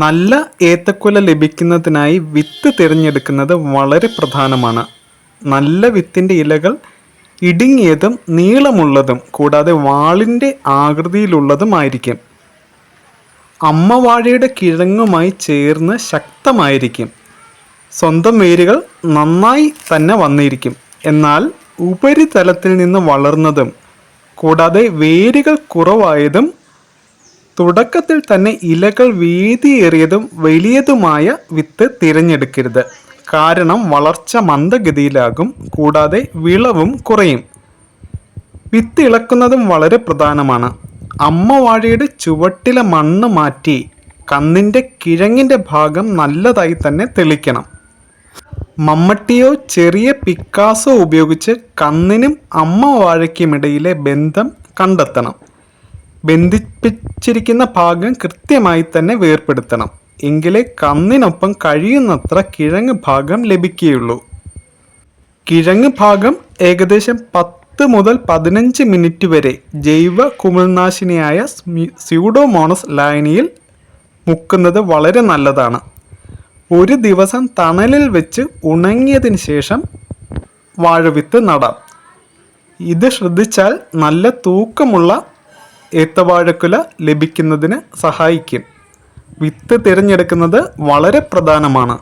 നല്ല ഏത്തക്കുല ലഭിക്കുന്നതിനായി വിത്ത് തിരഞ്ഞെടുക്കുന്നത് വളരെ പ്രധാനമാണ്. നല്ല വിത്തിൻ്റെ ഇലകൾ ഇടുങ്ങിയതും നീളമുള്ളതും കൂടാതെ വാളിൻ്റെ ആകൃതിയിലുള്ളതുമായിരിക്കും. അമ്മവാഴയുടെ കിഴങ്ങുമായി ചേർന്ന് ശക്തമായിരിക്കും. സ്വന്തം വേരുകൾ നന്നായി തന്നെ വന്നിരിക്കും. എന്നാൽ ഉപരിതലത്തിൽ നിന്ന് വളർന്നതും കൂടാതെ വേരുകൾ കുറവായതും തുടക്കത്തിൽ തന്നെ ഇലകൾ വീതിയേറിയതും വലിയതുമായ വിത്ത് തിരഞ്ഞെടുക്കരുത്. കാരണം വളർച്ച മന്ദഗതിയിലാകും, കൂടാതെ വിളവും കുറയും. വിത്ത് ഇളക്കുന്നതും വളരെ പ്രധാനമാണ്. അമ്മവാഴയുടെ ചുവട്ടിലെ മണ്ണ് മാറ്റി കന്നിൻ്റെ കിഴങ്ങിൻ്റെ ഭാഗം നല്ലതായി തന്നെ തെളിക്കണം. മമ്മട്ടിയോ ചെറിയ പിക്കാസോ ഉപയോഗിച്ച് കന്നിനും അമ്മവാഴയ്ക്കുമിടയിലെ ബന്ധം കണ്ടെത്തണം. ബന്ധിപ്പിച്ചിരിക്കുന്ന ഭാഗം കൃത്യമായി തന്നെ വേർപെടുത്തണം. എങ്കിലേ കന്നിനൊപ്പം കഴിയുന്നത്ര കിഴങ്ങ് ഭാഗം ലഭിക്കുകയുള്ളൂ. കിഴങ്ങ് ഭാഗം ഏകദേശം 10 മുതൽ 15 മിനിറ്റ് വരെ ജൈവ കുമിൾനാശിനിയായ സ്യൂഡോമോണസ് ലായനിയിൽ മുക്കുന്നത് വളരെ നല്ലതാണ്. ഒരു ദിവസം തണലിൽ വെച്ച് ഉണങ്ങിയതിന് ശേഷം വാഴവിത്ത് നടാം. ഇത് ശ്രദ്ധിച്ചാൽ നല്ല തൂക്കമുള്ള ഏത്തവാഴക്കുല ലഭിക്കുന്നതിന് സഹായിക്കും. വിത്ത് തിരഞ്ഞെടുക്കുന്നത് വളരെ പ്രധാനമാണ്.